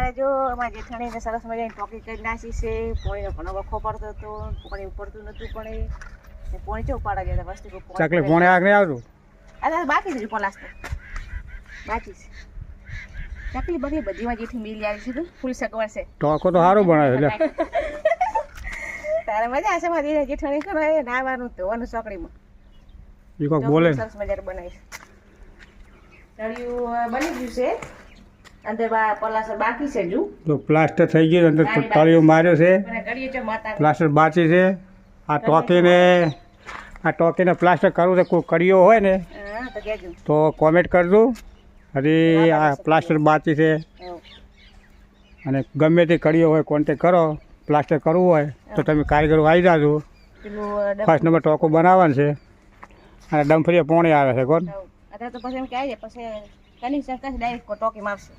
અમારે જો અમારા જેઠાણીને સરસ મજાની ટોકી કરી નાખી છે. પોણીનો ઘણો વખો પડતો હતો, પોણી ઉપડતું નહોતું, પણ એ પોણી ચો ઉપાડા ગયા હતા વસ્તુ. ચકલી પોણે આગ નહીં આવતું. અરે બાકી છે પલાસ તો બાકી છે. ચકલી બધીમાં જેઠી મિલી આવી છે તો ફૂલ સગવડ છે. ટોકો તો સારું બનાવે એટલે તારે મજા હશે મારી જેઠાણી કરે નાવાનું ધોવાનું ચોકડીમાં. એ કોક બોલે સરસ મજાનું બનાવીશ. તળિયું બની ગયું છે, અંદર પલાસર બાકી છે. તો પ્લાસ્ટર થઈ ગયું, અંદર તળિયો માર્યો છે, પ્લાસ્ટર બાકી છે. આ ટોકીને પ્લાસ્ટર કરવું છે. કોઈ કડીઓ હોય ને તો કોમેન્ટ કરજો. હજી આ પ્લાસ્ટર બાકી છે અને ગમે તે કડીઓ હોય કોન્ટેક કરો. પ્લાસ્ટર કરવું હોય તો તમે કારીગરો આવી જાજો. ફર્સ્ટ નંબર ટોકો બનાવવાનું છે અને ડમફરીએ પોણી આવે છે. કોણ તો પછી એમ કે આવી જાય પછી કનેક્શન કરશે ડાયરેક્ટ ટોકી મારશે.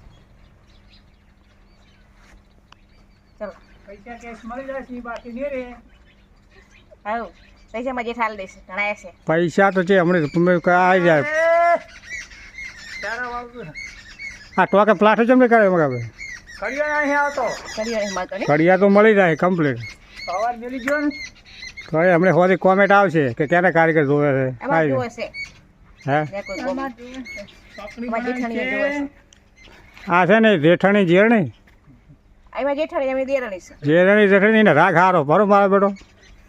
ચલો પૈસા કેશ મળી જશે, બાકી નહીં રે. હા પૈસામાં જે ઠાલ દેશે ઘણા છે. પૈસા તો છે હમણાં તમે આવી જાય. આ ટોકે પ્લાસ્ટર જમ કરે મગાવે કડિયા નહીં આવતો, કડિયા તો મળી જાય કમ્પ્લીટ. સવાર મેલી ગયો ને તો હમણાં હોરી કોમેન્ટ આવશે કે ક્યારે કારીગર જોવે છે. એમાં જોવે છે હે એમાં જેઠાણી જોવે છે. આ છે ને જેઠાણી જેરણી એમાં જેઠાણી એમની દેરાણી છે. જેઠાણી ને રાગ હારો ભરો મારો બેટો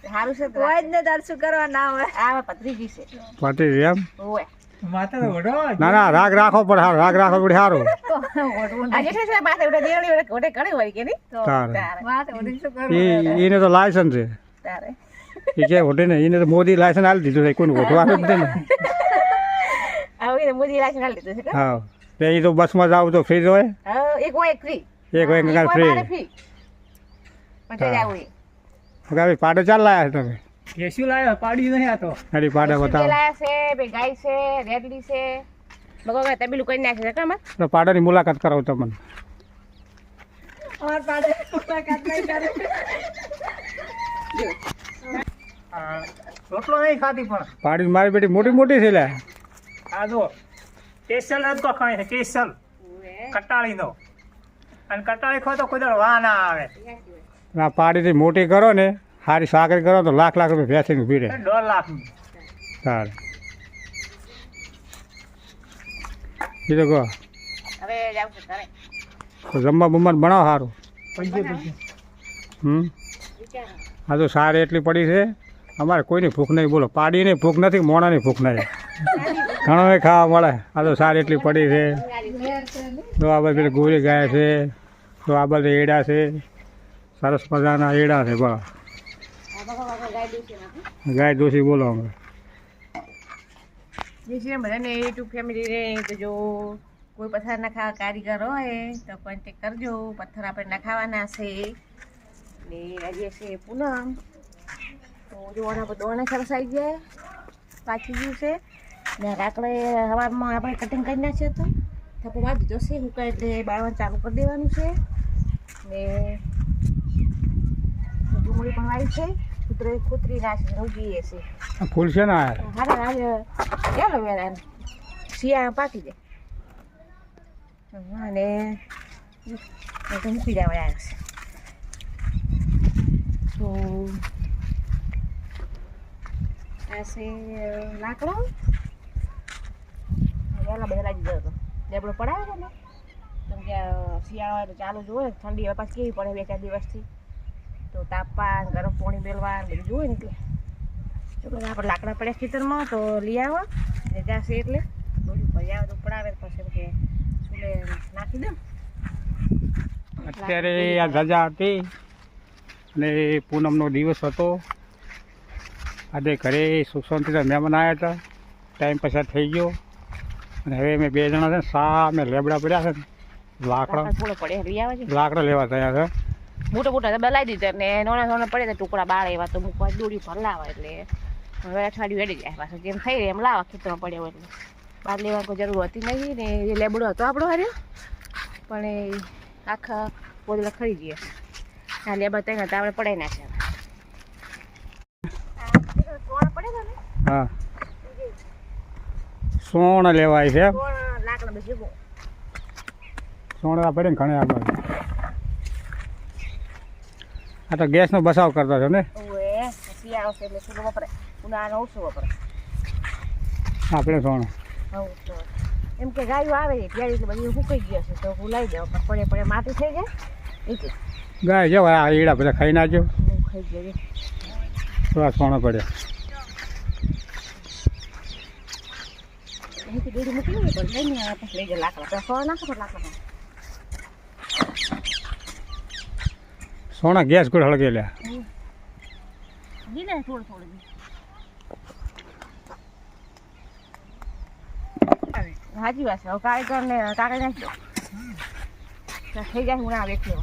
સારું છે તો જ ને તાર શું કરવા ના હોય. આ પત્રીજી છે પતી એમ ઓય માતા તો વડો. ના ના રાગ રાખો પણ સારું, રાગ રાખો પડે સારું. આ જેઠાણી છે માથે ઉડે દેરાણી ઓડે ઘણી હોય કે નહીં તો તારે માથે ઉડે શું કરવું એને તો લાયસન્સ છે. તારે એ કે હોટે ને એને તો મોદી લાયસન્સ આપી દીધું છે. કોઈને ઓઢવાનું જ નહીં. આવીને મોદી લાઈસન્સ આલી દીધું છે. હા એ તો બસમાં જાવ તો ફ્રી હોય, હા એક હોય એક ફ્રી, એક હોય ફ્રી. પછી જાવું હવે પાડો ચાલ લાયા છો તમે? એ શું લાવ્યો? પાડી નહીં આ તો. હરી પાડો બતાવો. લાયા છે બે ગાય છે, રેડલી છે, બગોગા તબેલું કરી નાખે છે કામ. તો પાડાની મુલાકાત કરાવો તમને. ઓર પાડે મુલાકાત નહીં કરે. રોટલો નહીં ખાતી પણ પાડી મારી બેટી મોટી મોટી છે લે. આ જો સ્પેશિયલ જ તો ખાય છે, સ્પેશિયલ કટાળીનો. અને કટાળી ખો તો કોઈ દાડો વાહ ના આવે. આ પાડીથી મોટી કરો ને સારી સાકરી કરો તો લાખ લાખ રૂપિયા ભેંસીને ઊભી રહે. 1.5 લાખ. સારું એ તો કહો હવે જાવ છે ઘરે. તો જમવા બમવા બનાવો સારું. આ તો સારી એટલી પડી છે. અમારે કોઈની ભૂખ નહીં. બોલો પાડીની ભૂખ નથી, મોણાની ભૂખ નહીં. ઘણો ખાવા મળે. આ તો સારી એટલી પડી છે. તો આ બધી ગોળી ગાય છે, તો આ બધા એડા છે, સરસ મજાના એડા છે. બરાબર ગાય દોશી બોલો અમે બધાને યુટ્યુબ ફેમિલીને તો જો કોઈ પથ્થર નખાવા કારીગર હોય તો કોન્ટેક કરજો. પથ્થર આપણે નખાવાના છે ને આજે છે પૂનમ. તો જો આના પર દોણા સરસ આવી ગયા પાછી ગયું છે ને રાકડે હવામાં આપણે કટિંગ કરી નાખીએ તો થપ્પો વાંધી જશે. હુકાય એટલે બાળવાનું ચાલુ કરી દેવાનું છે ને ડુંગળી પણ વાવી છે. કૂતરી નાખી ઉગીએ છે. ફૂલ છે ને હા ચાલો વેલા શિયા પાકી જાય અને મૂકી જવા આવ્યા છે. તો આ છે લાકડો વહેલા બધા લાગી ગયો હતો. લેબડો પડાવે છે ને કેમ કે શિયાળો હોય તો ચાલુ જ હોય. ઠંડી હવે પાછી કેવી પડે 2-4 દિવસથી તો તાપવા ગરમ પાણી મેળવા બધું જોઈએ ને એટલે આપણે લાકડા પડ્યા ખેતરમાં તો લઈ આવો ને જશે એટલે દોડી ભરી આવે તો પડાવે પછી એમ કે ચૂલે નાખી દે. અત્યારે આ રજા હતી અને પૂનમનો દિવસ હતો. આજે ઘરે સુખ શાંતિથી મહેમાન આવ્યા હતા. ટાઈમ પસાર થઈ ગયો અને હવે અમે 2 જણા છે ને સામે લેબડા પડ્યા છે ને લાકડા પડે લઈ આવે છે. લાકડા લેવા તૈયાર છે. મોટા મોટા બલાવી દીધા ને નાના પડે તો ટુકડા બાળ એવા તો મૂકવા દોડી પર લાવવા એટલે હવે અઠવાડિયું વેડી જાય પાછું જેમ થઈ રહે એમ લાવવા ખેતરમાં પડ્યા એટલે બહાર લેવાની કોઈ જરૂર હતી નહીં ને એ લેબડો હતો આપણો હાર્યો પણ એ આખા પોદલા ખરી ગયા. આ લેબડા ત્યાં આપણે પડાવી નાખ્યા. હા સોણ લેવાય છે. લાકડા બધી સોના પડે ને ઘણે આગળ. આ તો ગેસનો બસાવ કરતો છો ને. ઓએ શિયાળો છે એટલે શું વપરાય, ઉનાળાનો ઓછો વપરાય. આપણે સોનું હવ તો એમ કે ગાયો આવે ત્યારે એટલે બધી સુકાઈ ગયો છે તો હું લઈ જાઉં, પણ પડે પડે માટી થઈ જાય એટલે ગાય જો આ ઈડા બધા ખાઈ નાખજો. હું ખાઈ ગયો. થોડા સોનો પડે. અહીંથી ડેરી મૂકી ને પણ લઈને આપણે લઈ જાય લાકડા તો સો નાખો તો લાકડા સોના ગેસ કોઈ હળગે લ્યા. દી ને થોડું થોડું દી. હાજી વાત છે, હવે કારીગરને કાઢી નાખજો થઈ જાય. હું ના વેચી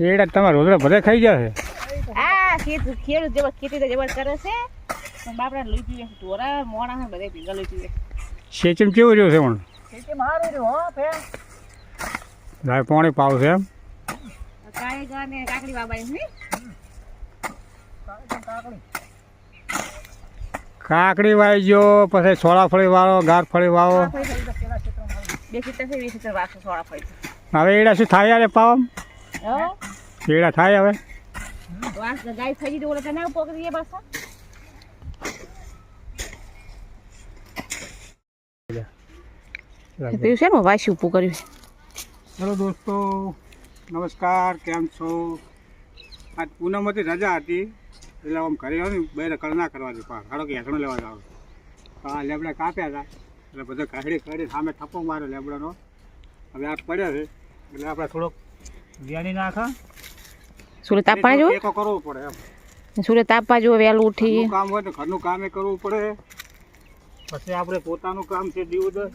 ઈડા તમારે રોજડા બધા ખાઈ જશે. આ ખેડૂત ખેતી તો જબર કરે છે પણ બાપડા લઈ પીવે છે, ઢોરા મોણા બધે ભેગા લઈ પીવે. સેચમ કેવું રહ્યું છે પણ? ખેતી મારું રહ્યું હો ફેર. ગાય પાણી પાવ છે એમ. કારીગર ને કાકડી બાબાઈ ને કાકડી વાવજો, પછી સોળા ફળી વાવો, ગાર ફળી વાવો. બે સીટર છે 20 સીટર વાસો સોળા ફળી. હવે એડા શું થાય યાર પાવ? એડા થાય હવે. વાસ ગાય થઈ ગઈ ઓલે તને પોકરીએ બસ. પીયું છે ને વાસી ઉભું કર્યું. હેલો દોસ્તો, નમસ્કાર, કેમ છો? આજ પૂનમથી રજા હતી એટલે આમ ઘરે આવ્યો ને બહાર કળ ના કરવા દે પણ હાડો કે હેઠણો લેવા જાવ. આ લેબડા કાપ્યા હતા એટલે બધો કાઢી સામે થપ્પો માર્યો લેબડાનો. હવે આ પડ્યો છે એટલે આપણે થોડોક વ્યાની નાખા સુલે તાપવા જો ટેકો કરવો પડે એમ. સુલે તાપવા જો વહેલું ઉઠી ઘરનું કામ હોય તો ઘરનું કામે કરવું પડે. પછી આપણે પોતાનું કામ છે દીવદર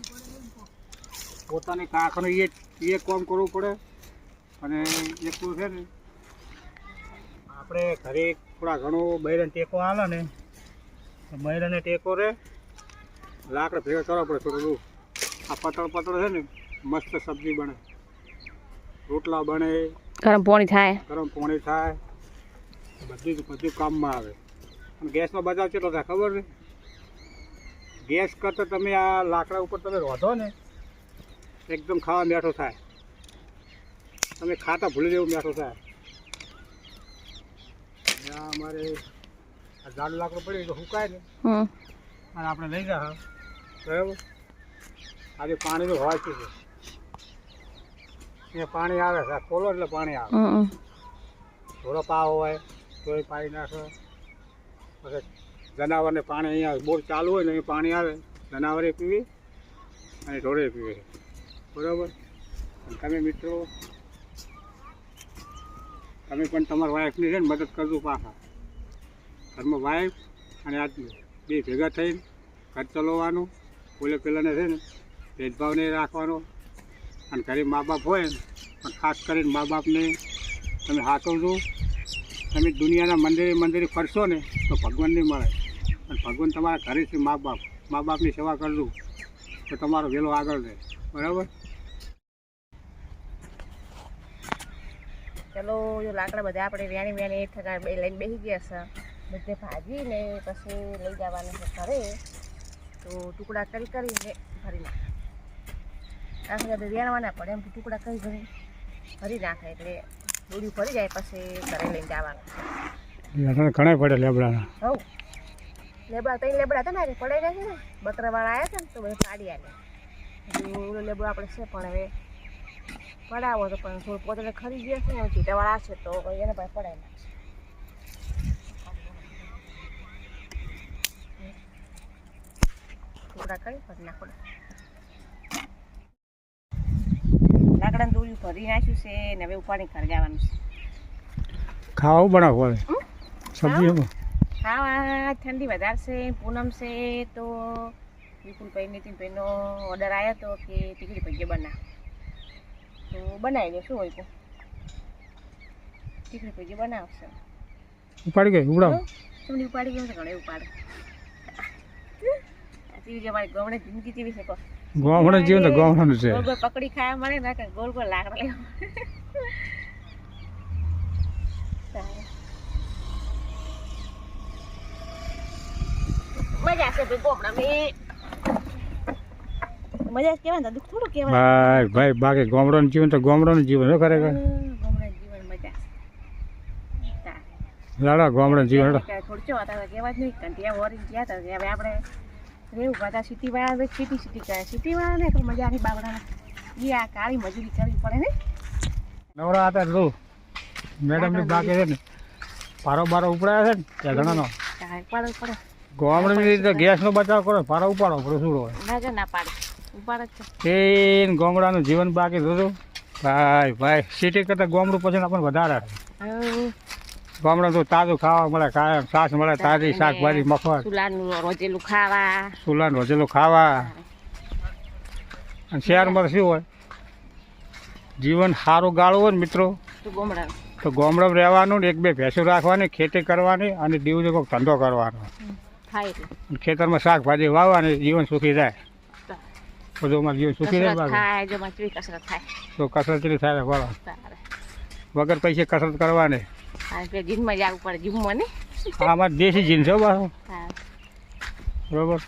પોતાની કાંખનું એ કામ કરવું પડે. અને એટલું છે ને આપણે ઘરે થોડા ઘણું બૈરાને ટેકો હાલે ને તો બૈરાને ટેકો રહે. લાકડા ભેગા કરવા પડે થોડું. આ પતળ છે ને મસ્ત સબ્જી બને, રોટલા બને, ગરમ પાણી થાય, બધું કામમાં આવે. અને ગેસનો બચાવ કેટલો થાય ખબર ને? ગેસ કરતાં તમે આ લાકડા ઉપર તમે રોધો ને એકદમ ખાવા મેઠો થાય. તમે ખાતા ભૂલી જેવું મેઠો થાય. ત્યાં અમારે આ જાડું લાકડું પડ્યું તો સુકાય ને અને આપણે લઈ ગયા બરાબર. આજે પાણીનું હવા છે એ પાણી આવે છે, ખોલો એટલે પાણી આવે. થોડો પાવ હોય તો એ પાણી નાખે. પછી જનાવરને પાણી અહીંયા બોર ચાલુ હોય ને એ પાણી આવે, જનાવરે પીવી અને ઢોરે પીવે બરાબર. તમે મિત્રો તમે પણ તમારા વાઈફની છે ને મદદ કરજો પાછા. ઘરમાં વાઈફ અને આદમી બે ભેગા થઈને ઘર ચલાવવાનું. બોલે પેલાને છે ને ભેદભાવ નહીં રાખવાનો. અને ઘરે મા બાપ હોય ને પણ ખાસ કરીને મા બાપને તમે સાચવજો. તમે દુનિયાના મંદિરે ફરશો ને તો ભગવાન નહીં મળે. અને ભગવાન તમારા ઘરેથી મા બાપની સેવા કરજો તો તમારો વહેલો આગળ રહે બરાબર. ચલો જો લાકડા બધા આપણે વ્યાણી થતા બે લઈને બેસી ગયા છે. બધે ભાજીને પછી લઈ જવાના છે ઘરે. તો ટુકડા કરીને ભરી નાખે. આખરે બધે વેણવાના પડે એમ ટુકડા ભરી નાખે એટલે દોડ્યું ભરી જાય પછી ઘરે લઈને જવાનું. ઘણા પડે લેબડાના. હવ લેબડા 3 લેબડા હતા ને પડે ગયા છે ને બકરાવાળા આવ્યા હતા ને તો બધે પાડી આલે. લેબડો આપણે છે પણ હવે પડાવો તો પણ થોડું પોતે ખરી ગયા છે ને ચીટાવાળા છે તો એને પણ પડાય ના ટુકડા કરી ભરી નાખો. લાકડાનું દોર્યું ભરી નાખ્યું છે ને હવે ઉપાડી ઘર જવાનું છે. ખાવું બનાવો હવે સબ્જી હા ઠંડી વધારે છે, પૂનમ છે તો વિપુલભાઈ નીતિનભાઈનો ઓર્ડર આવ્યો હતો કે ટીકડી ભજીયા બનાવ તો બનાવી દે. શું હોય તો ટીકડી ભજીયા બનાવશે. ઉપાડી ગઈ ઉડાવ તમને ઉપાડી ગયું તો ઘણે ઉપાડે. મારી ગમણે જિંદગી જેવી છે. ગોમડે જીવન તો ગોમડાનું છે. ગોળ ગોળ પકડી ખાવા મળે ને કે ગોળ ગોળ લાકડા લેવા મજા છે ભાઈ ગોમડા મેં. મજા જ કહેવાય ને દુઃખ થોડું કહેવાય. ભાઈ ભાઈ બાકી ગામડાનું જીવન તો ગામડાનું જીવન હો ખરેખર. ગામડાનું જીવન મજા. લાડા ગામડાનું જીવન હેડો. થોડું ચો હતા કહેવા જ નહીં કંટિયા વોરી ગયા હતા હવે આપણે રેવું પાછા સિટીવાળા સિટી કહે સિટીવાળા ને તો મજા નહીં બાબડાને એ આ કાળી મજૂરી કરવી પડે ને. નવરા હતા તું મેડમની બાકી છે ને પારો બારો ઉપડાયા છે ને ત્યાં ઘણાનો પાડો પડે ગામડાની રીતે ગેસનો બચાવ કરો પારો ઉપાડો પડે શું હોય ના ના પાડે ઉપાડે જ એ ગામડાનું જીવન બાકી થતું ભાઈ ભાઈ સિટી કરતાં ગામડું પછી આપણને વધારે છે. ગામડાનું તો તાજું ખાવા મળે કાયમ છાશ મળે તાજી શાકભાજી મફત ચૂલાનું રોજેલું ખાવા ચૂલાનું રોજેલું ખાવા અને શહેરમાં શું હોય જીવન સારું ગાળવું હોય ને મિત્રો તો ગોમડાનું તો ગામડામાં રહેવાનું ને એક બે ભેંસો રાખવાની ખેતી કરવાની અને દિવસે કોઈક ધંધો કરવાનો થાય એટલે અને ખેતરમાં શાકભાજી વાવવાની જીવન સુખી જાય બધું અમારું જીવન સુખી રહે કસરત બાકી થાય જો મચવી કસરત થાય તો કસરત કેટલી થાય બોલો તારે વગર પૈસે કસરત કરવાની હા પેલા જીમમાં જવું પડે જીમમાં ને આ અમારે દેશી જીન્સ હો પાછું હા બરોબર